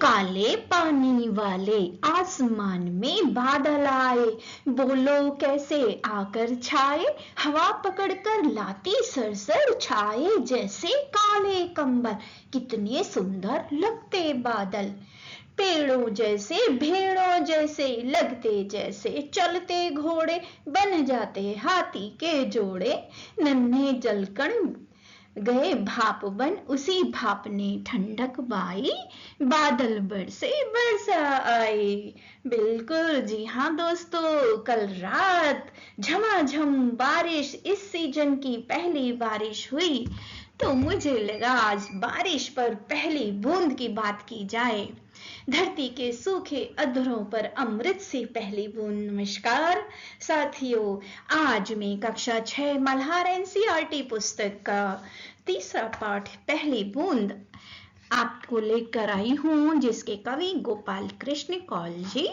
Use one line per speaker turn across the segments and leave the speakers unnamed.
काले पानी वाले आसमान में बादल आए, बोलो कैसे आकर छाए, हवा पकड़कर लाती सरसर छाए जैसे काले कंबल, कितने सुंदर लगते बादल। पेड़ों जैसे भेड़ों जैसे लगते जैसे चलते घोड़े, बन जाते हाथी के जोड़े, नन्हे जलकण गए भाप बन, उसी भाप ने ठंडक पाई, बादल बरसे बरसा आई। बिल्कुल जी हाँ दोस्तों, कल रात झमाझम बारिश, इस सीजन की पहली बारिश हुई, तो मुझे लगा आज बारिश पर पहली बूंद की बात की जाए। धरती के सूखे अधरों पर अमृत से पहली बूंद। नमस्कार साथियों, आज मैं कक्षा 6 मल्हार एनसीईआरटी पुस्तक का तीसरा पाठ पहली बूंद आपको लेकर आई हूँ, जिसके कवि गोपाल कृष्ण कौल जी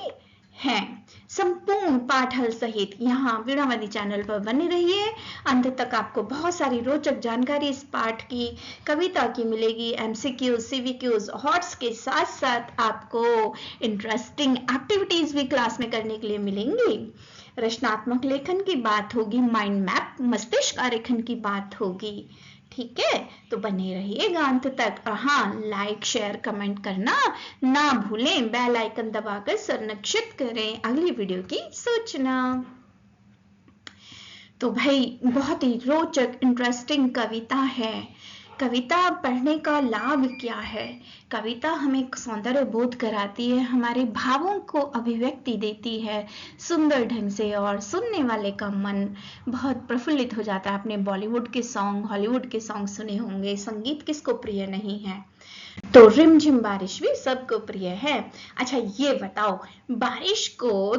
हैं। संपूर्ण पाठल सहित यहाँ वीणावादी चैनल पर बने रहिए, अंत तक आपको बहुत सारी रोचक जानकारी इस पाठ की, कविता की मिलेगी। एमसीक्यूज, सीवीक्यूज, हॉट्स के साथ साथ आपको इंटरेस्टिंग एक्टिविटीज भी क्लास में करने के लिए मिलेंगी। रचनात्मक लेखन की बात होगी, माइंड मैप मस्तिष्क आरेखन की बात होगी। ठीक है, तो बने रहिएगा अंत तक। हाँ, लाइक शेयर कमेंट करना ना भूलें, बेल आइकन दबाकर संरक्षित करें अगली वीडियो की सूचना। तो भाई बहुत ही रोचक इंटरेस्टिंग कविता है। कविता पढ़ने का लाभ क्या है? कविता हमें सौंदर्य बोध कराती है, हमारे भावों को अभिव्यक्ति देती है सुंदर ढंग से, और सुनने वाले का मन बहुत प्रफुल्लित हो जाता है। आपने बॉलीवुड के सॉन्ग, हॉलीवुड के सॉन्ग सुने होंगे, संगीत किसको प्रिय नहीं है? तो रिमझिम बारिश भी सबको प्रिय है। अच्छा ये बताओ, बारिश को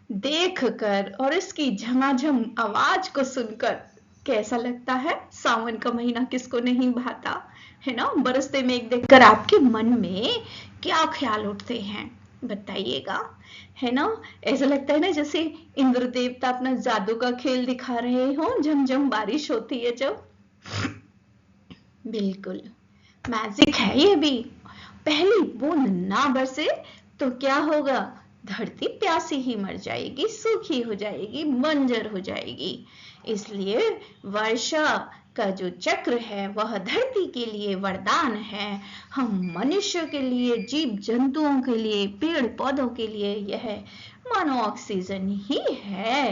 देखकर और इसकी झमाझम आवाज को सुनकर कैसा लगता है? सावन का महीना किसको नहीं भाता, है ना? बरसते मेघ देखकर आपके मन में क्या ख्याल उठते हैं बताइएगा, है ना? ऐसा लगता है ना जैसे इंद्र देवता अपना जादू का खेल दिखा रहे हो, झमझम बारिश होती है जब। बिल्कुल मैजिक है ये भी। पहली बूंद ना बरसे तो क्या होगा? धरती प्यासी ही मर जाएगी, सूखी हो जाएगी, बंजर हो जाएगी। इसलिए वर्षा का जो चक्र है वह धरती के लिए वरदान है। हम मनुष्य के लिए, जीव जंतुओं के लिए, पेड़ पौधों के लिए यह मानो ऑक्सीजन ही है।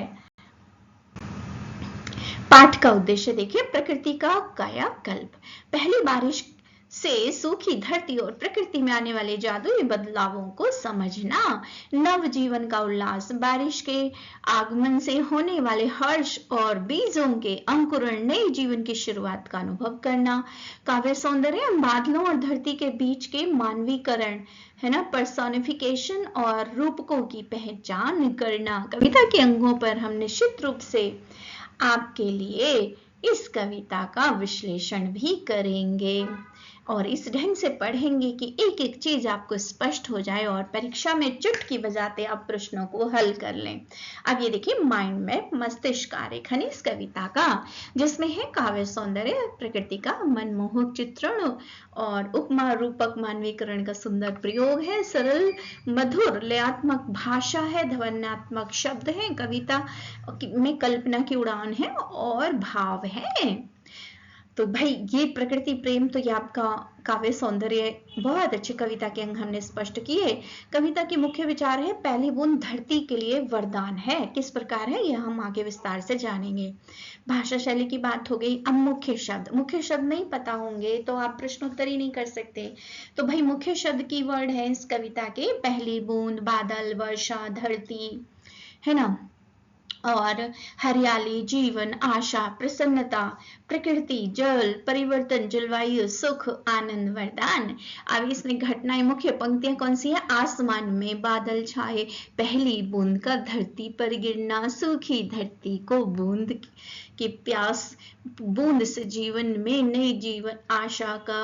पाठ का उद्देश्य देखिए, प्रकृति का कायाकल्प। पहली बारिश से सूखी धरती और प्रकृति में आने वाले जादुई बदलावों को समझना, नव जीवन का उल्लास, बारिश के आगमन से होने वाले हर्ष और बीजों के अंकुरण, नए जीवन की शुरुआत का अनुभव करना, काव्य सौंदर्य, बादलों और धरती के बीच के मानवीकरण, है ना, पर्सोनिफिकेशन और रूपकों की पहचान करना। कविता के अंगों पर हम निश्चित रूप से आपके लिए इस कविता का विश्लेषण भी करेंगे और इस ढंग से पढ़ेंगे कि एक एक चीज आपको स्पष्ट हो जाए और परीक्षा में चुटकी बजाते आप प्रश्नों को हल कर लें। अब ये देखिए, माइंड मैप मस्तिष्क आरेखन इस कविता का, जिसमें है काव्य सौंदर्य, प्रकृति का मनमोहक चित्रण और उपमा रूपक मानवीकरण का सुंदर प्रयोग है, सरल मधुर लयात्मक भाषा है, ध्वन्यात्मक शब्द है, कविता में कल्पना की उड़ान है और भाव है। तो भाई ये प्रकृति प्रेम, तो ये आपका काव्य सौंदर्य, बहुत अच्छे कविता के अंग हमने स्पष्ट किए। कविता की मुख्य विचार है, पहली बूंद धरती के लिए वरदान है। किस प्रकार है यह हम आगे विस्तार से जानेंगे। भाषा शैली की बात हो गई। अब मुख्य शब्द नहीं पता होंगे तो आप प्रश्नोत्तर ही नहीं कर सकते। तो भाई मुख्य शब्द की वर्ड है इस कविता के, पहली बूंद, बादल, वर्षा, धरती, है ना, और हरियाली, जीवन, आशा, प्रसन्नता, प्रकृति, जल, परिवर्तन, जलवायु, सुख, आनंद, वरदान। अब इसमें घटनाएं, मुख्य पंक्तियां कौन सी है? आसमान में बादल छाए, पहली बूंद का धरती पर गिरना, सूखी धरती को बूंद की प्यास, बूंद से जीवन में नई जीवन, आशा का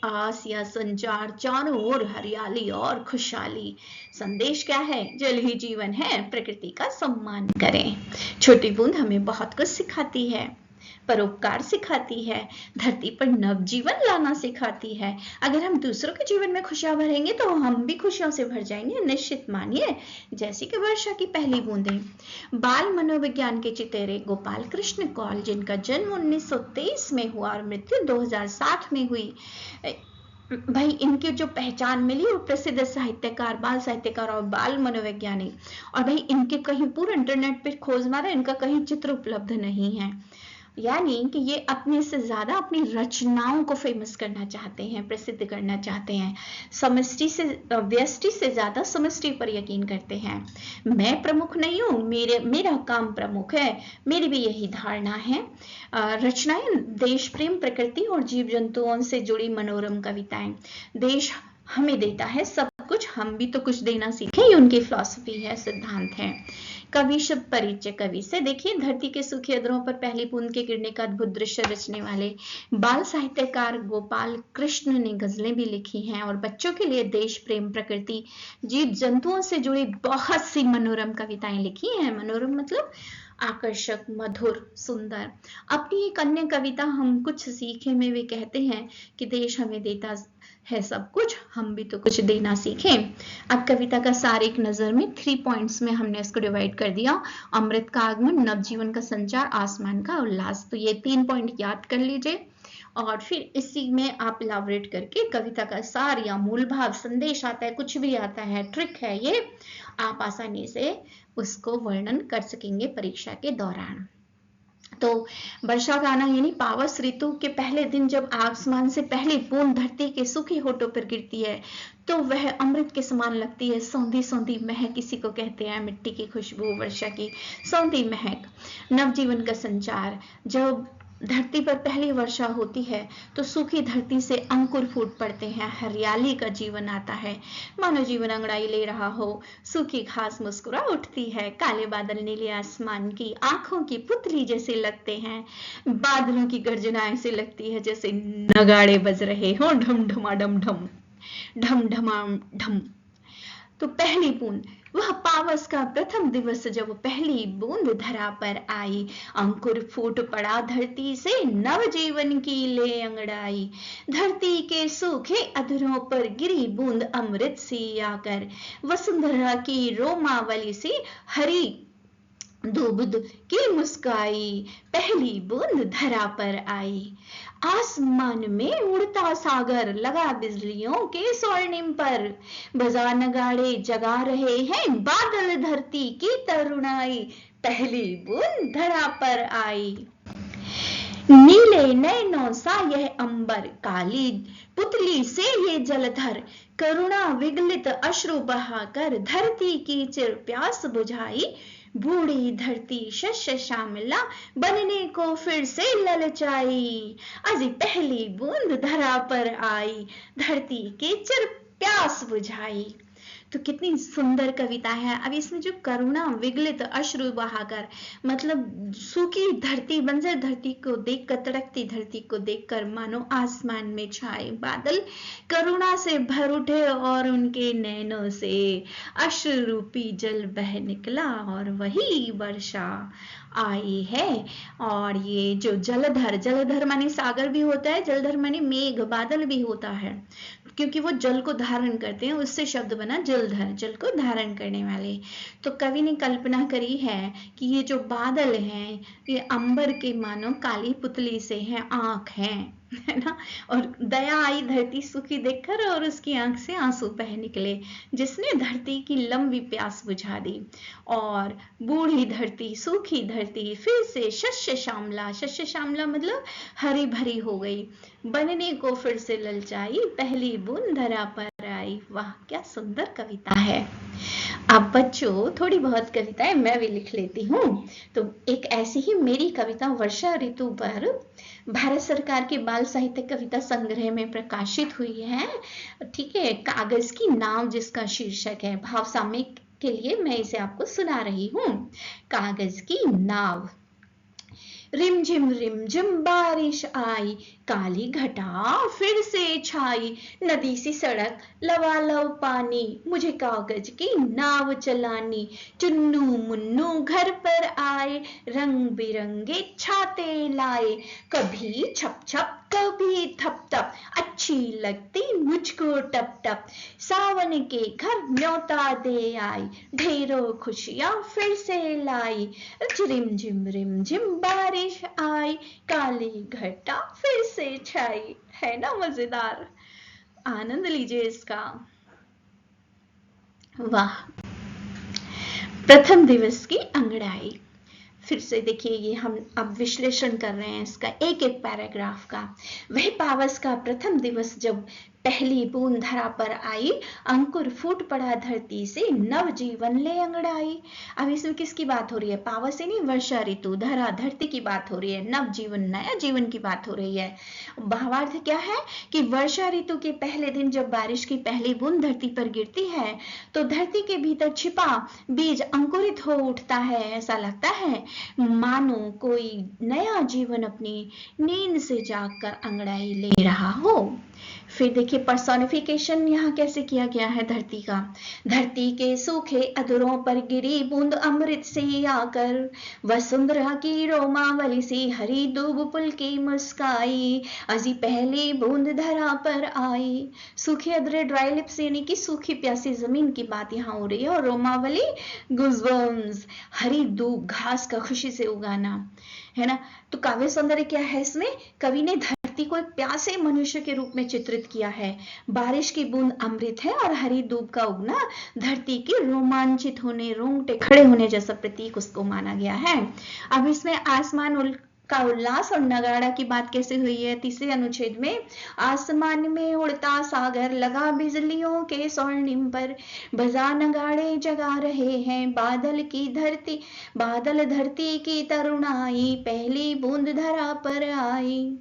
आस या संचार, चारों ओर हरियाली और खुशहाली। संदेश क्या है? जल ही जीवन है, प्रकृति का सम्मान करें। छोटी बूंद हमें बहुत कुछ सिखाती है परोपकार सिखाती है, धरती पर नवजीवन लाना सिखाती है। अगर हम दूसरों के जीवन में खुशियां भरेंगे तो हम भी खुशियों से भर जाएंगे, निश्चित मानिए। जैसे कि वर्षा की पहली बूंदें। बाल मनोविज्ञान के चितेरे गोपाल कृष्ण कौल, जिनका जन्म 1923 में हुआ और मृत्यु 2007 में हुई, भाई इनकी जो पहचान मिली वो प्रसिद्ध साहित्यकार, बाल साहित्यकार और बाल मनोवैज्ञानिक। और भाई इनके कहीं पूरा इंटरनेट पे खोज मारा, इनका कहीं चित्र उपलब्ध नहीं है। यानी कि ये अपने से ज्यादा अपनी रचनाओं को फेमस करना चाहते हैं, प्रसिद्ध करना चाहते हैं। समष्टि से व्यष्टि से ज्यादा समष्टि पर यकीन करते हैं। मैं प्रमुख नहीं हूँ, मेरा काम प्रमुख है, मेरी भी यही धारणा है। रचनाएं देश प्रेम, प्रकृति और जीव जंतुओं से जुड़ी मनोरम कविताएं। देश हमें देता है सब कुछ, हम भी तो कुछ देना सीखें, ये उनकी फिलॉसफी है, सिद्धांत है। कवि शब्द परिचय। कवि से देखिए, धरती के सूखे अधरों पर पहली बूंद के गिरने का अद्भुत दृश्य रचने वाले बाल साहित्यकार गोपाल कृष्ण ने गजलें भी लिखी हैं और बच्चों के लिए देश प्रेम, प्रकृति, जीव जंतुओं से जुड़ी बहुत सी मनोरम कविताएं लिखी हैं। मनोरम मतलब आकर्षक, मधुर, सुंदर। अपनी एक अन्य कविता हम कुछ सीखे में वे कहते हैं कि देश हमें देता है सब कुछ, हम भी तो कुछ देना सीखें। अब कविता का सार एक नजर में 3 पॉइंट्स में हमने इसको डिवाइड कर दिया। अमृत का आगमन, नवजीवन का संचार, आसमान का उल्लास। तो ये 3 पॉइंट याद कर लीजिए और फिर इसी में आप इलाबोरेट करके कविता का सार या मूल भाव, संदेश आता है, कुछ भी आता है, ट्रिक है ये, आप आसानी से उसको वर्णन कर सकेंगे परीक्षा के दौरान। तो वर्षा का आना यानी पावस ऋतु के पहले दिन जब आसमान से पहली बूंद धरती के सूखे होठों पर गिरती है तो वह अमृत के समान लगती है। सौंधी सौंधी महक किसी को कहते हैं, मिट्टी की खुशबू, वर्षा की सौंधी महक। नवजीवन का संचार, जब धरती पर पहली वर्षा होती है तो सूखी धरती से अंकुर फूट पड़ते हैं, हरियाली का जीवन आता है, मानो जीवन अंगड़ाई ले रहा हो। सूखी घास मुस्कुरा उठती है, काले बादल नीले आसमान की आंखों की पुतली जैसे लगते हैं, बादलों की गर्जना ऐसे लगती है जैसे नगाड़े बज रहे हो, ढम ढमा ढम ढम, ढम ढमा ढम। तो पहली बूंद, वह पावस का प्रथम दिवस जब पहली बूंद धरा पर आई, अंकुर फूट पड़ा धरती से, नव जीवन की ले अंगड़ाई। धरती के सूखे अधरों पर गिरी बूंद अमृत सी आकर, वसुंधरा की रोमावली से हरी दूबद की मुस्काई, पहली बूंद धरा पर आई। आसमान में उड़ता सागर लगा बिजलियों के स्वर्णिम पर, बजा नगाड़े जगा रहे हैं बादल धरती की तरुणाई, पहली बूंद धरा पर आई। नीले नैनों सा यह अंबर, काली पुतली से ये जलधर, करुणा विगलित अश्रु बहाकर धरती की चिर प्यास बुझाई। बूढ़ी धरती शस्य श्यामला बनने को फिर से ललचाई, अजी पहली बूंद धरा पर आई, धरती की चिर प्यास बुझाई। तो कितनी सुंदर कविता है। अब इसमें जो करुणा विगलित अश्रु बहाकर, मतलब सूखी धरती, बंजर धरती को देखकर, तड़कती धरती को देखकर मानो आसमान में छाए बादल करुणा से भर उठे और उनके नैनों से अश्रु रूपी जल बह निकला और वही वर्षा आई है। और ये जो जलधर, जलधर माने सागर भी होता है, जलधर माने मेघ, बादल भी होता है, क्योंकि वो जल को धारण करते हैं, उससे शब्द बना जलधर, जल को धारण करने वाले। तो कवि ने कल्पना करी है कि ये जो बादल हैं ये अंबर के मानो काली पुतली से हैं, आंख हैं, है ना। और दया आई धरती सूखी देखकर और उसकी आंख से आंसू बह निकले, जिसने धरती की लंबी प्यास बुझा दी। और बूढ़ी धरती, सूखी धरती फिर से शस्य श्यामला, शस्य श्यामला मतलब हरी भरी हो गई, बनने को फिर से ललचाई, पहली बूंद धरा पर आई। वाह क्या सुंदर कविता है। अब बच्चों थोड़ी बहुत कविताएं मैं भी लिख लेती हूँ। तो एक ऐसी ही मेरी कविता वर्षा ऋतु पर भारत सरकार के बाल साहित्य कविता संग्रह में प्रकाशित हुई है। ठीक है, कागज की नाव जिसका शीर्षक है। भाव सामयिक के लिए मैं इसे आपको सुना रही हूँ। कागज की नाव। रिम झिम बारिश आई, काली घटा फिर से छाई, नदी सी सड़क लबालब पानी, मुझे कागज की नाव चलानी, चुन्नू मुन्नू घर पर आए, रंग बिरंगे छाते लाए, कभी छप छप कभी थप थप, अच्छी लगती मुझको टप टप, सावन के घर न्योता दे आई, ढेरों खुशियां फिर से लाई, रिम झिम बारिश आई, काली घटा फिर से छाई। है ना मजेदार? आनंद लीजिए इसका। वाह। प्रथम दिवस की अंगड़ाई। फिर से देखिए, ये हम अब विश्लेषण कर रहे हैं इसका एक एक पैराग्राफ का। वह पावस का प्रथम दिवस जब पहली बूंद धरा पर आई, अंकुर फूट पड़ा धरती से, नव जीवन ले अंगड़ाई। अब इसमें किसकी बात हो रही है? पावस से नहीं, वर्षा ऋतु, धरा, धरती की बात हो रही है। नव जीवन, नया जीवन की बात हो रही है। भावार्थ क्या है कि वर्षा ऋतु के पहले दिन जब बारिश की पहली बूंद धरती पर गिरती है तो धरती के भीतर छिपा बीज अंकुरित हो उठता है। ऐसा लगता है मानो कोई नया जीवन अपनी नींद से जागकर अंगड़ाई ले रहा हो। फिर देखिए पर्सोनिफिकेशन यहाँ कैसे किया गया है धरती का। धरती के सूखे अधरों पर गिरी बूंद अमृत से आकर, वसुंधरा की रोमावली से हरी दूब पुल की मुस्काई, अजी पहली बूंद धरा पर आई। सूखे अधरे, ड्राई लिप्स, यानी कि सूखी प्यासी जमीन की बात यहाँ हो रही है, और रोमावली गुजबम्स, हरी दूब, घास का खुशी से उगाना, है ना। तो काव्य सौंदर्य क्या है इसमें? कवि ने धरती को एक प्यासे मनुष्य के रूप में चित्रित किया है। बारिश की बूंद अमृत है और हरी दूब का उगना धरती के रोमांचित होने, रोंगटे खड़े होने जैसा प्रतीक उसको माना गया है। अब इसमें आसमान का उल्लास और नगाड़ा की बात कैसे हुई है? तीसरे अनुच्छेद में, आसमान में उड़ता सागर लगा बिजलियों के स्वर्णिम पर, बजा नगाड़े जगा रहे हैं बादल धरती की तरुणाई, पहली बूंद धरा पर आई।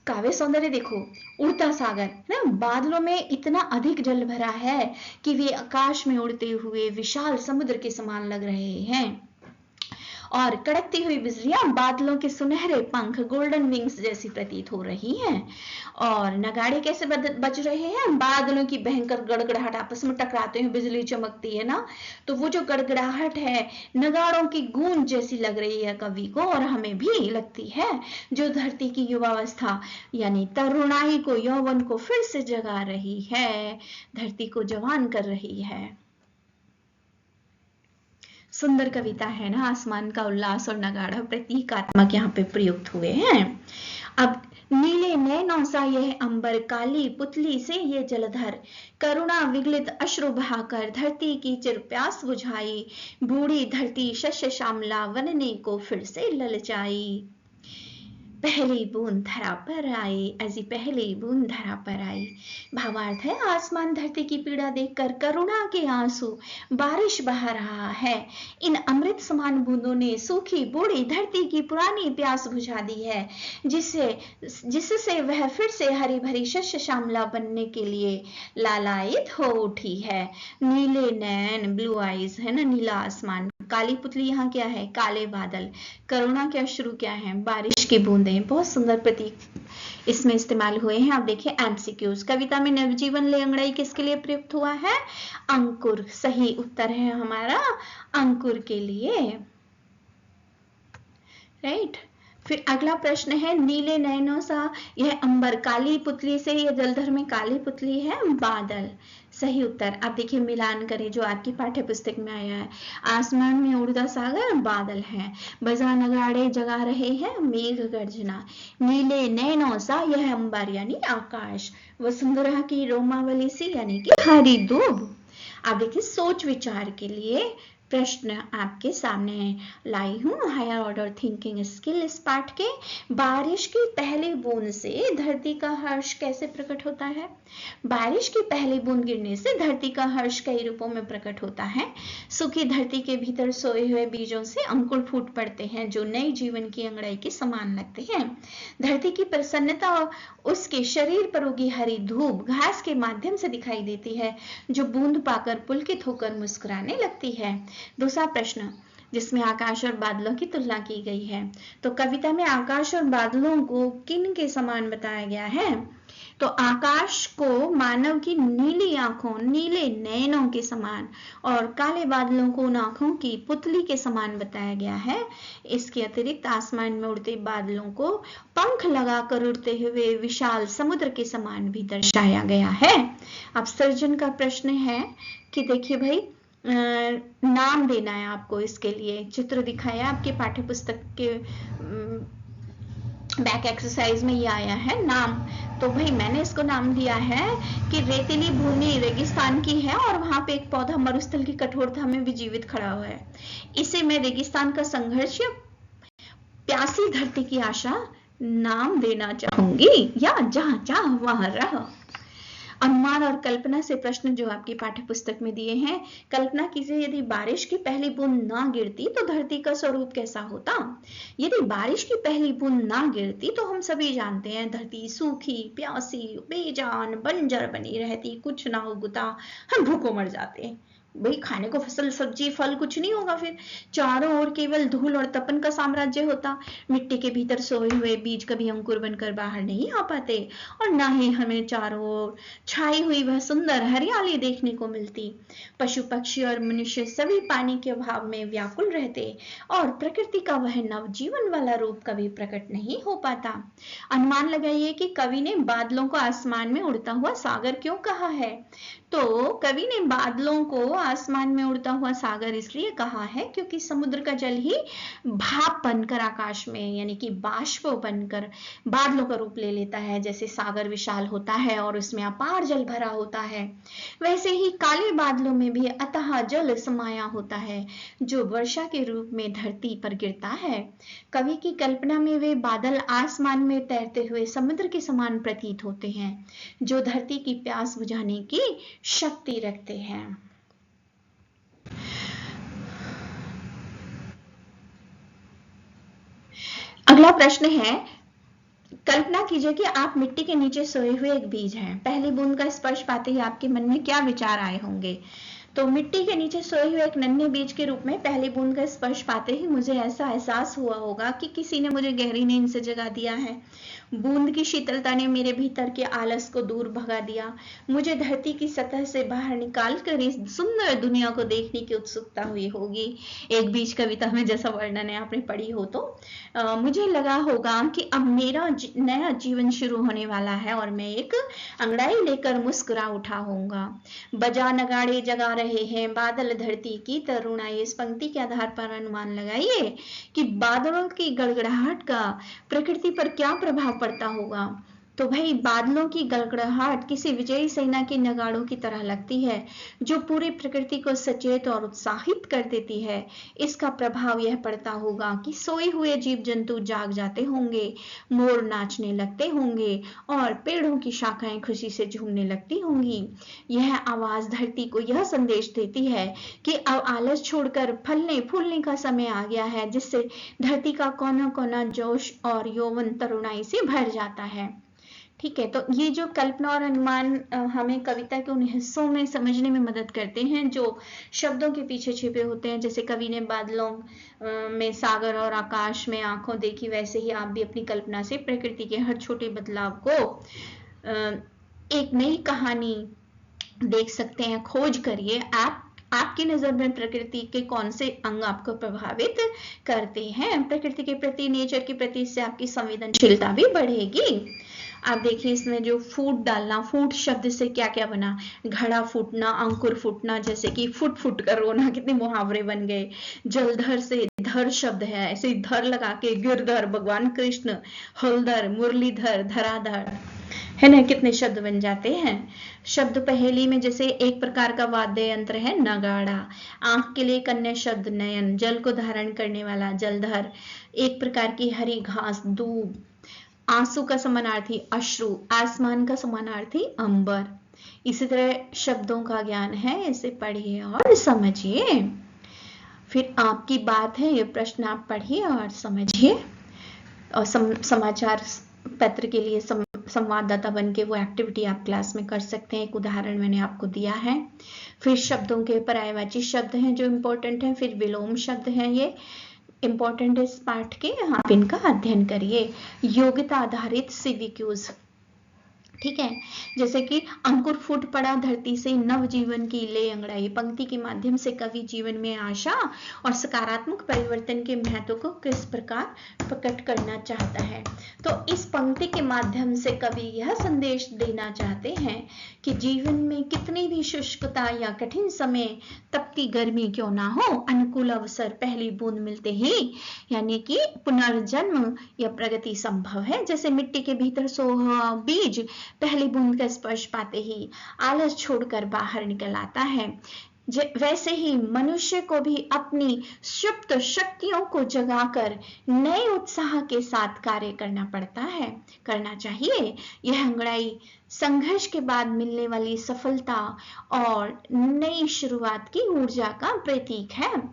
काव्य सौंदर्य देखो, उड़ता सागर ना, बादलों में इतना अधिक जल भरा है कि वे आकाश में उड़ते हुए विशाल समुद्र के समान लग रहे हैं, और कड़कती हुई बिजलियां बादलों के सुनहरे पंख, गोल्डन विंग्स जैसी प्रतीत हो रही हैं। और नगाड़े कैसे बज रहे हैं? बादलों की भयंकर गड़गड़ाहट आपस में टकराते हुए बिजली चमकती है ना, तो वो जो गड़गड़ाहट है नगाड़ों की गूंज जैसी लग रही है कवि को, और हमें भी लगती है, जो धरती की युवावस्था यानी तरुणाई को, यौवन को फिर से जगा रही है, धरती को जवान कर रही है। सुंदर कविता है ना। आसमान का उल्लास और नगाड़ा प्रतीकात्मक यहाँ पे प्रयुक्त हुए हैं। अब नीले नैनों सा यह अंबर, काली पुतली से ये जलधर, करुणा विगलित अश्रु बहाकर धरती की चिर प्यास बुझाई, बूढ़ी धरती शस्य श्यामला वनने को फिर से ललचाई। पहली बूंद धरा पर आई, ऐसी पहली बूंद धरा पर आई। भावार्थ है, आसमान धरती की पीड़ा देखकर करुणा के आंसू बारिश बहा रहा है। इन अमृत समान बूंदों ने सूखी बूढ़ी धरती की पुरानी प्यास बुझा दी है, जिससे वह फिर से हरी भरी शस्य श्यामला बनने के लिए लालायित हो उठी है। नीले नैन, ब्लू आईज, है ना, नीला आसमान। काली पुतली यहाँ क्या है? काले बादल। करुणा के अश्रु क्या है? बारिश की बूंदें। बहुत सुंदर प्रतीक इसमें इस्तेमाल हुए हैं। आप देखिए एमसीक्यूज। कविता में नवजीवन ले अंगड़ाई किसके लिए प्रयुक्त हुआ है? अंकुर। सही उत्तर है हमारा अंकुर के लिए, राइट। फिर अगला प्रश्न है, नीले नयनों सा यह अंबर, काली पुतली से यह जलधर में काली पुतली है बादल। सही उत्तर। आप देखिए मिलान करें जो आपकी पाठ्य पुस्तक में आया है। आसमान में उड़ता सागर बादल है, बजा नगाड़े जगा रहे हैं मेघ गर्जना, नीले नैनों सा यह अंबर यानी आकाश, वसुंधरा की रोमावली सी यानी कि हरी दूब। आप देखिए सोच विचार के लिए प्रश्न आपके सामने लाई हूँ। हायर ऑर्डर थिंकिंग स्किल इस पाठ के। बारिश की पहली बूंद से धरती का हर्ष कैसे प्रकट होता है? बारिश की पहली बूंद गिरने से धरती का हर्ष कई रूपों में प्रकट होता है। सूखी धरती के भीतर सोए हुए बीजों से अंकुर फूट पड़ते हैं जो नई जीवन की अंगड़ाई के समान लगते हैं। धरती की प्रसन्नता उसके शरीर पर उगी हरी धूप घास के माध्यम से दिखाई देती है, जो बूंद पाकर पुलकित होकर मुस्कुराने लगती है। दूसरा प्रश्न, जिसमें आकाश और बादलों की तुलना की गई है। तो कविता में आकाश और बादलों को किन के समान बताया गया है? तो आकाश को मानव की नीली आंखों, नीले नयनों के समान और काले बादलों को उन आंखों की पुतली के समान बताया गया है। इसके अतिरिक्त आसमान में उड़ते बादलों को पंख लगाकर उड़ते हुए विशाल समुद्र के समान भी दर्शाया गया है। अब सृजन का प्रश्न है कि देखिए भाई, नाम देना है आपको। इसके लिए चित्र दिखाया आपके पाठ्य पुस्तक के बैक एक्सरसाइज में ये आया है नाम। तो भाई मैंने इसको नाम दिया है कि रेतीली भूमि रेगिस्तान की है और वहां पे एक पौधा मरुस्थल की कठोरता में भी जीवित खड़ा हुआ है। इसे मैं रेगिस्तान का संघर्ष या प्यासी धरती की आशा नाम देना चाहूंगी, या जहां चाह वहां रह। अनुमान और कल्पना से प्रश्न जो आपकी पाठ्य पुस्तक में दिए हैं। कल्पना कीजिए, यदि बारिश की पहली बूंद ना गिरती तो धरती का स्वरूप कैसा होता? यदि बारिश की पहली बूंद ना गिरती तो हम सभी जानते हैं धरती सूखी, प्यासी, बेजान, बंजर बनी रहती, कुछ ना उगता, हम भूखों मर जाते। भाई खाने को फसल, सब्जी, फल कुछ नहीं होगा। फिर चारों ओर केवल धूल और तपन का साम्राज्य होता। मिट्टी के भीतर सोए हुए बीज कभी अंकुर बनकर बाहर नहीं आ पाते और ना ही हमें चारों ओर छाई हुई वह सुंदर हरियाली देखने को मिलती। पशु पक्षी और मनुष्य सभी पानी के अभाव में व्याकुल रहते और प्रकृति का वह नवजीवन वाला रूप कभी प्रकट नहीं हो पाता। अनुमान लगाइए कि कवि ने बादलों को आसमान में उड़ता हुआ सागर क्यों कहा है? तो कवि ने बादलों को आसमान में उड़ता हुआ सागर इसलिए कहा है क्योंकि समुद्र का जल ही भाप बनकर आकाश में, यानी कि बाष्प बनकर बादलों का रूप ले लेता है। जैसे सागर विशाल होता है और उसमें अपार जल भरा होता है, वैसे ही काले बादलों में भी अथाह जल समाया होता है जो वर्षा के रूप में धरती पर गिरता है। कवि की कल्पना में वे बादल आसमान में तैरते हुए समुद्र के समान प्रतीत होते हैं जो धरती की प्यास बुझाने की शक्ति रखते हैं। अगला प्रश्न है, कल्पना कीजिए कि आप मिट्टी के नीचे सोए हुए एक बीज हैं। पहली बूंद का स्पर्श पाते ही आपके मन में क्या विचार आए होंगे? तो मिट्टी के नीचे सोए हुए एक नन्हे बीज के रूप में पहली बूंद का स्पर्श पाते ही मुझे ऐसा एहसास हुआ होगा कि किसी ने मुझे गहरी नींद से जगा दिया है। बूंद की शीतलता ने मेरे भीतर के आलस को दूर भगा दिया। मुझे धरती की सतह से बाहर निकाल कर इस सुंदर दुनिया को देखने की उत्सुकता हुई होगी। एक बीज कविता में जैसा वर्णन है आपने पढ़ी हो तो मुझे लगा होगा कि अब मेरा नया जीवन शुरू होने वाला है और मैं एक अंगड़ाई लेकर मुस्कुरा उठा होऊंगा। बजा नगाड़े जगा रहे हैं बादल धरती की तरुणाई। इस पंक्ति के आधार पर अनुमान लगाइए कि बादलों की गड़गड़ाहट का प्रकृति पर क्या प्रभाव पड़ता होगा। तो भाई बादलों की गड़गड़ाहट किसी विजयी सेना के नगाड़ों की तरह लगती है जो पूरी प्रकृति को सचेत और उत्साहित कर देती है। इसका प्रभाव यह पड़ता होगा कि सोए हुए जीव जंतु जाग जाते होंगे, मोर नाचने लगते होंगे और पेड़ों की शाखाएं खुशी से झूमने लगती होंगी। यह आवाज धरती को यह संदेश देती है कि अब आलस छोड़कर फलने फूलने का समय आ गया है, जिससे धरती का कोना कोना जोश और यौवन तरुणाई से भर जाता है। ठीक है, तो ये जो कल्पना और अनुमान हमें कविता के उन हिस्सों में समझने में मदद करते हैं जो शब्दों के पीछे छिपे होते हैं। जैसे कवि ने बादलों में सागर और आकाश में आंखों देखी, वैसे ही आप भी अपनी कल्पना से प्रकृति के हर छोटे बदलाव को एक नई कहानी देख सकते हैं। खोज करिए आपकी नजर में प्रकृति के कौन से अंग आपको प्रभावित करते हैं। प्रकृति के प्रति, नेचर के प्रति इससे आपकी संवेदनशीलता भी बढ़ेगी। आप देखिए इसमें जो फूट डालना, फूट शब्द से क्या क्या बना, घड़ा फूटना, अंकुर फूटना, जैसे कि फुट फुट कर रोना, कितने मुहावरे बन गए। जलधर से धर शब्द है, ऐसे धर लगा के गिरधर, भगवान कृष्ण, हलधर, मुरलीधर, धराधर, है ना, कितने शब्द बन जाते हैं। शब्द पहेली में जैसे एक प्रकार का वाद्य यंत्र है नगाड़ा, आंख के लिए कन्या शब्द नयन, जल को धारण करने वाला जलधर, एक प्रकार की हरी घास दूब, आंसू का समानार्थी अश्रु, आसमान का समानार्थी अंबर। इसी तरह शब्दों का ज्ञान है, इसे पढ़िए और समझिए। फिर आपकी बात है, ये प्रश्न आप पढ़िए और समझिए और समाचार पत्र के लिए संवाददाता बन के वो एक्टिविटी आप क्लास में कर सकते हैं। एक उदाहरण मैंने आपको दिया है। फिर शब्दों के पर्यायवाची शब्द हैं जो इम्पोर्टेंट हैं, फिर विलोम शब्द हैं, ये इम्पोर्टेंट इस पाठ के, आप इनका अध्ययन करिए। योग्यता आधारित सीवीक्यूज, ठीक है, जैसे कि अंकुर फूट पड़ा धरती से, नव जीवन की ले अंगड़ाई। पंक्ति के माध्यम से कवि जीवन में आशा और सकारात्मक परिवर्तन के महत्व को किस प्रकार प्रकट करना चाहता है। तो इस पंक्ति के माध्यम से कवि यह संदेश देना चाहते हैं कि जीवन में कितनी भी शुष्कता या कठिन समय, तपती गर्मी क्यों ना हो, अनुकूल अवसर पहली बूंद मिलते ही यानी कि पुनर्जन्म या प्रगति संभव है। जैसे मिट्टी के भीतर सोहा बीज पहली बूंद का स्पर्श पाते ही आलस छोड़कर बाहर निकल आता है, वैसे ही मनुष्य को भी अपनी सुप्त शक्तियों को जगाकर नए उत्साह के साथ कार्य करना चाहिए। यह अंगड़ाई संघर्ष के बाद मिलने वाली सफलता और नई शुरुआत की ऊर्जा का प्रतीक है।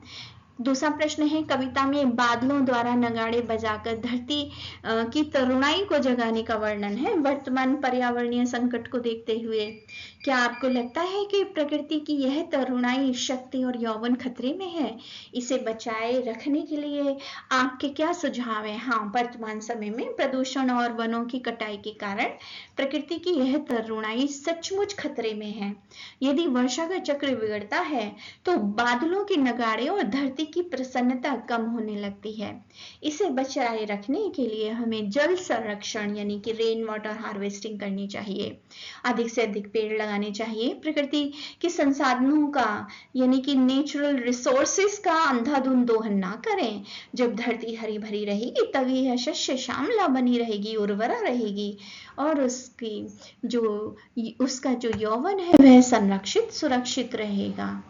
दूसरा प्रश्न है, कविता में बादलों द्वारा नगाड़े बजाकर धरती की तरुणाई को जगाने का वर्णन है। वर्तमान पर्यावरणीय संकट को देखते हुए क्या आपको लगता है कि प्रकृति की यह तरुणाई, शक्ति और यौवन खतरे में है? इसे बचाए रखने के लिए आपके क्या सुझाव है? हाँ, वर्तमान समय में प्रदूषण और वनों की कटाई के कारण प्रकृति की यह तरुणाई सचमुच खतरे में है। यदि वर्षा का चक्र बिगड़ता है तो बादलों के नगाड़े और धरती की प्रसन्नता कम होने लगती है। इसे बचाए रखने के लिए हमें जल संरक्षण यानी कि रेन वाटर हार्वेस्टिंग करनी चाहिए, अधिक से अधिक पेड़ लगाने चाहिए, प्रकृति के संसाधनों का यानी कि नेचुरल रिसोर्सेस का अंधाधुंध दोहन ना करें। जब धरती हरी भरी रहेगी तभी यह शस्य श्यामला बनी रहेगी, उर्वरा रहेगी और उसका जो यौवन है वह संरक्षित सुरक्षित रहेगा।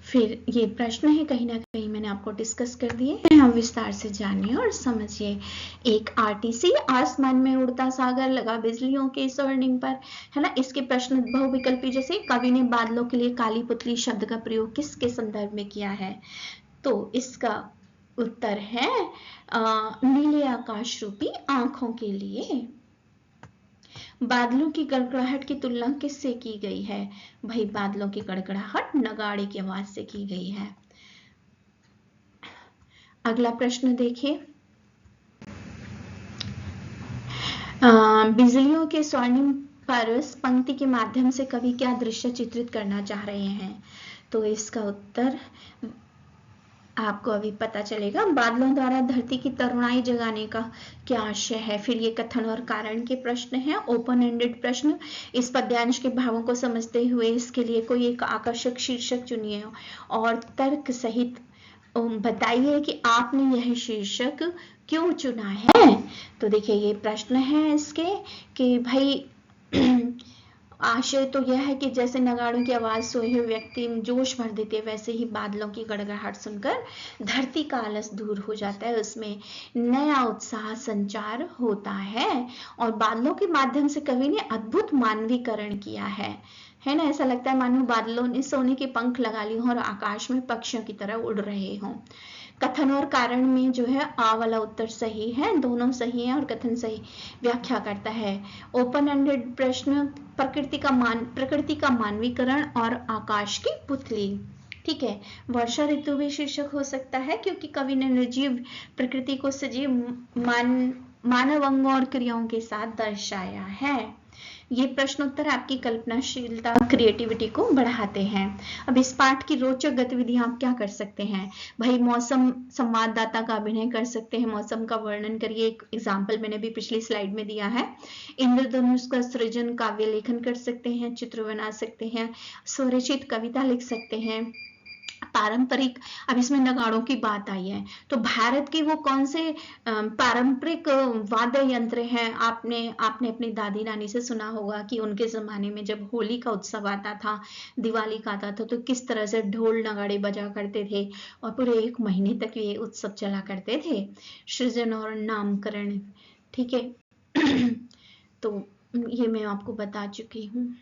फिर ये प्रश्न है कहीं ना कहीं मैंने आपको डिस्कस कर दिए, हम विस्तार से जानिए और समझिए। एक आरटीसी आसमान में उड़ता सागर लगा बिजलियों के स्वर्णिम पर, है ना। इसके प्रश्न बहुविकल्पी, जैसे कवि ने बादलों के लिए काली पुतली शब्द का प्रयोग किसके संदर्भ में किया है? तो इसका उत्तर है नीले आकाश रूपी आंखों के लिए। बादलों की गड़गड़ाहट की तुलना किससे की गई है? भाई बादलों की गड़गड़ाहट नगाड़े की आवाज से की गई है। अगला प्रश्न देखिए, बिजलियों के स्वर्णिम पर इस पंक्ति के माध्यम से कवि क्या दृश्य चित्रित करना चाह रहे हैं? तो इसका उत्तर आपको अभी पता चलेगा। बादलों द्वारा धरती की तरुणाई जगाने का क्या आशय है? फिर ये कथन और कारण के प्रश्न हैं, ओपन एंडेड प्रश्न। इस पद्यांश के भावों को समझते हुए इसके लिए कोई एक आकर्षक शीर्षक चुनिए और तर्क सहित बताइए कि आपने यह शीर्षक क्यों चुना है। तो देखिए ये प्रश्न है इसके कि भाई आशय तो यह है कि जैसे नगाड़ों की आवाज सोए हुए व्यक्ति में जोश भर देती है, वैसे ही बादलों की गड़गड़ाहट सुनकर धरती का आलस दूर हो जाता है, उसमें नया उत्साह संचार होता है। और बादलों के माध्यम से कवि ने अद्भुत मानवीकरण किया है ना। ऐसा लगता है मानो बादलों ने सोने के पंख लगा लिए हों और आकाश में पक्षियों की तरह उड़ रहे हों। कथन और कारण में जो है आ वाला उत्तर सही है, दोनों सही है और कथन सही व्याख्या करता है। ओपन एंडेड प्रश्न, प्रकृति का मानवीकरण और आकाश की पुतली, ठीक है। वर्षा ऋतु भी शीर्षक हो सकता है क्योंकि कवि ने निर्जीव प्रकृति को सजीव मानव अंगों और क्रियाओं के साथ दर्शाया है। ये प्रश्नोत्तर आपकी कल्पनाशीलता, क्रिएटिविटी को बढ़ाते हैं। अब इस पाठ की रोचक गतिविधियां आप क्या कर सकते हैं? भाई मौसम संवाददाता का अभिनय कर सकते हैं, मौसम का वर्णन करिए। एक एग्जाम्पल मैंने भी पिछली स्लाइड में दिया है। इंद्रधनुष का सृजन, काव्य लेखन कर सकते हैं, चित्र बना सकते हैं, स्वरचित कविता लिख सकते हैं। पारंपरिक, अब इसमें नगाड़ों की बात आई है तो भारत के वो कौन से पारंपरिक वाद्य यंत्र हैं? आपने अपनी दादी नानी से सुना होगा कि उनके जमाने में जब होली का उत्सव आता था, दिवाली का आता था, तो किस तरह से ढोल नगाड़े बजा करते थे और पूरे 1 महीने तक ये उत्सव चला करते थे। सृजन और नामकरण, ठीक है। तो ये मैं आपको बता चुकी हूँ।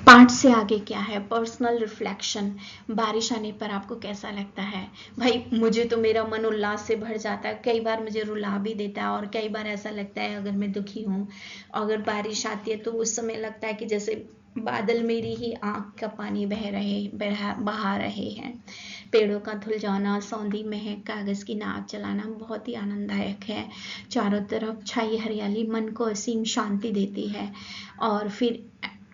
पाठ से आगे क्या है, पर्सनल रिफ्लेक्शन। बारिश आने पर आपको कैसा लगता है? भाई मुझे तो मेरा मन उल्लास से भर जाता है, कई बार मुझे रुला भी देता है, और कई बार ऐसा लगता है अगर मैं दुखी हूँ, अगर बारिश आती है तो उस समय लगता है कि जैसे बादल मेरी ही आंख का पानी बहा रहे हैं। पेड़ों का धुल जाना, सौंधी महक, कागज की नाव चलाना बहुत ही आनंददायक है। चारों तरफ छाई हरियाली मन को असीम शांति देती है। और फिर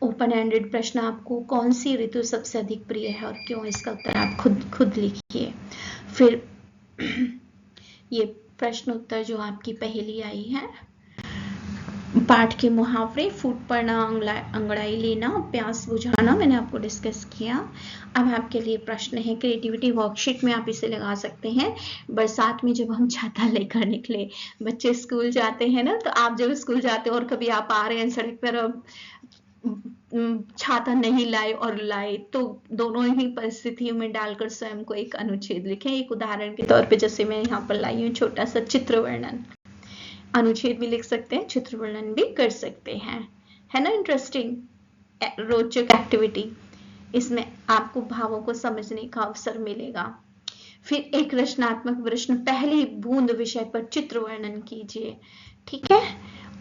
ओपन एंडेड प्रश्न, आपको कौन सी ऋतु सबसे अधिक प्रिय है और क्यों? इसका उत्तर आप खुद लिखिए। फिर ये प्रश्न उत्तर जो आपकी पहेली आई है, पाठ के मुहावरे, फूट पड़ना, अंगड़ाई लेना, प्यास बुझाना, मैंने आपको डिस्कस किया। अब आपके लिए प्रश्न है, क्रिएटिविटी वर्कशीट में आप इसे लगा सकते हैं। बरसात में जब हम छाता लेकर निकले, बच्चे स्कूल जाते हैं ना, तो आप जब स्कूल जाते हो और कभी आप आ रहे हैं सड़क पर छाता नहीं लाए और लाए, तो दोनों ही परिस्थितियों में डालकर स्वयं को एक अनुच्छेद लिखें। एक उदाहरण के तौर पे जैसे मैं यहाँ पर लाई हूँ छोटा सा चित्र वर्णन, अनुच्छेद भी लिख सकते हैं, चित्र वर्णन भी कर सकते हैं, है ना इंटरेस्टिंग, रोचक एक्टिविटी। इसमें आपको भावों को समझने का अवसर मिलेगा। फिर एक रचनात्मक प्रश्न, पहली बूंद विषय पर चित्र वर्णन कीजिए, ठीक है।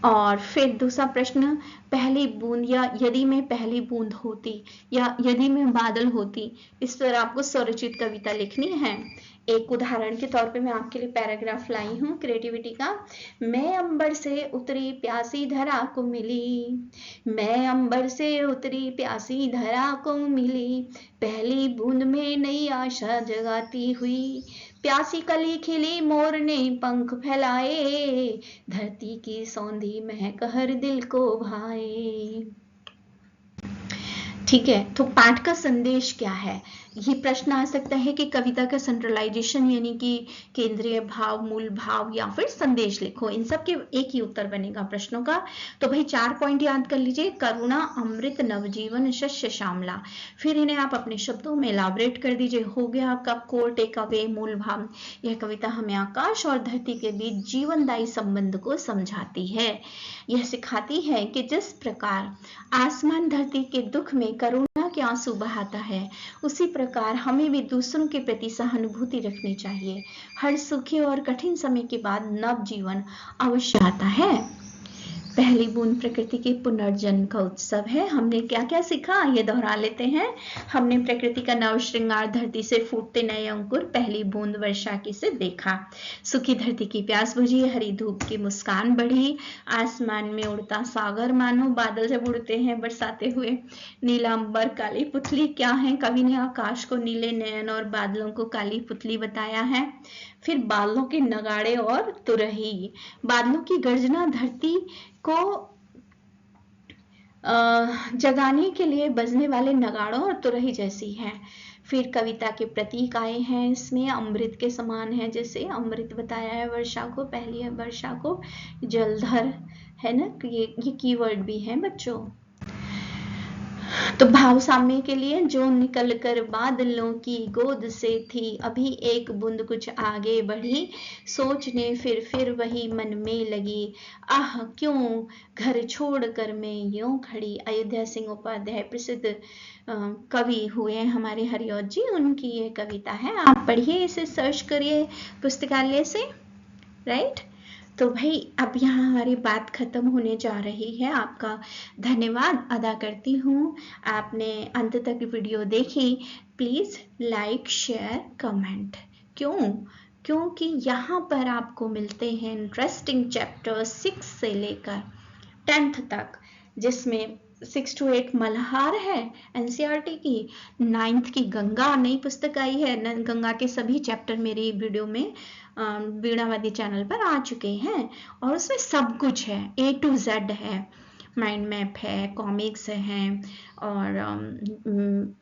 और फिर दूसरा प्रश्न, पहली बूंद, या यदि मैं पहली बूंद होती, या यदि मैं बादल होती, इस पर आपको स्वरचित कविता लिखनी है। एक उदाहरण के तौर पे मैं आपके लिए पैराग्राफ लाई हूँ क्रिएटिविटी का। मैं अंबर से उतरी प्यासी धरा को मिली, मैं अंबर से उतरी प्यासी धरा को मिली, पहली बूंद में नई आशा जगाती हुई, प्यासी कली खिली मोर ने पंख फैलाए, धरती की सौंधी महक हर दिल को भाए। ठीक है, तो पाठ का संदेश क्या है? ये प्रश्न आ सकता है कि कविता का सेंट्रलाइजेशन यानी कि केंद्रीय भाव, मूल भाव, या फिर संदेश लिखो। इन सब के एक ही उत्तर बनेगा प्रश्नों का। तो भाई 4 पॉइंट याद कर लीजिए, करुणा, अमृत, नवजीवन, शस्य श्यामला। फिर इन्हें आप अपने शब्दों में इलाबरेट कर दीजिए। हो गया आपका कोर टेक अवे, मूल भाव। यह कविता हमें आकाश और धरती के बीच जीवनदायी संबंध को समझाती है। यह सिखाती है कि जिस प्रकार आसमान धरती के दुख में करुणा के आंसू बहाता है, उसी प्रकार हमें भी दूसरों के प्रति सहानुभूति रखनी चाहिए। हर सुखी और कठिन समय के बाद नव जीवन अवश्य आता है। पहली बूंद प्रकृति के पुनर्जन्म का उत्सव है। हमने क्या क्या सीखा, ये दोहरा लेते हैं। हमने प्रकृति का नव श्रृंगार, धरती से फूटते नए अंकुर, पहली बूंद वर्षा की से देखा। सूखी धरती की प्यास बुझी, हरी धूप की मुस्कान बढ़ी, आसमान में उड़ता सागर मानो बादल जब उड़ते हैं बरसाते हुए। नीला अंबर, काली पुतली क्या है? कवि ने आकाश को नीले नयन और बादलों को काली पुतली बताया है। फिर बादलों के नगाड़े और तुरही, बादलों की गर्जना धरती को जगाने के लिए बजने वाले नगाड़ों और तुरही जैसी है। फिर कविता के प्रतीक आए हैं, इसमें अमृत के समान है, जैसे अमृत बताया है वर्षा को, पहली है वर्षा को जलधर, है ना, ये कीवर्ड भी है बच्चों। तो भाव साम्य के लिए, जो निकलकर बादलों की गोद से थी, अभी एक बूंद कुछ आगे बढ़ी, सोचने फिर वही मन में लगी, आह क्यों घर छोड़कर मैं यूं खड़ी। अयोध्या सिंह उपाध्याय प्रसिद्ध कवि हुए हमारे हरिऔध जी, उनकी ये कविता है। आप पढ़िए, इसे सर्च करिए पुस्तकालय से, राइट। तो भाई अब यहाँ हमारी बात खत्म होने जा रही है। आपका धन्यवाद अदा करती हूँ, आपने अंत तक वीडियो देखी। Please like, share, comment. क्योंकि यहाँ पर आपको मिलते हैं इंटरेस्टिंग चैप्टर 6 से लेकर 10th तक, जिसमें 6 to 8 मल्हार है एनसीईआरटी की, 9th की गंगा नई पुस्तक आई है। गंगा के सभी चैप्टर मेरी वीडियो में वीणावादी चैनल पर आ चुके हैं, और उसमें सब कुछ है, A to Z है, माइंड मैप है, कॉमिक्स हैं, और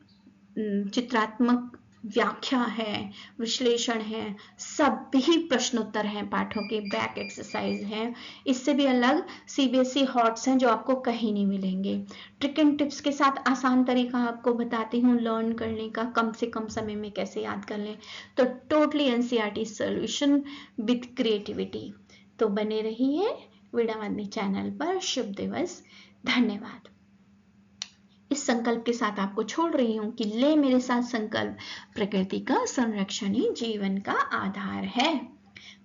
चित्रात्मक व्याख्या है, विश्लेषण है, सभी प्रश्नोत्तर हैं, पाठों के बैक एक्सरसाइज हैं। इससे भी अलग सीबीएसई हॉट्स हैं जो आपको कहीं नहीं मिलेंगे। ट्रिक एंड टिप्स के साथ आसान तरीका आपको बताती हूँ लर्न करने का, कम से कम समय में कैसे याद कर लें। तो totally NCERT solution with creativity. तो बने रहिए वीणावादी चैनल पर। शुभ दिवस, धन्यवाद। इस संकल्प के साथ आपको छोड़ रही हूँ कि ले मेरे साथ संकल्प, प्रकृति का संरक्षण ही जीवन का आधार है।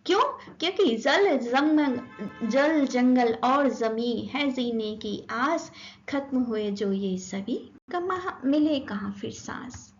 क्यों? क्योंकि जल जंगल और जमीन है जीने की आस, खत्म हुए जो ये सभी, मिले कहाँ फिर सांस।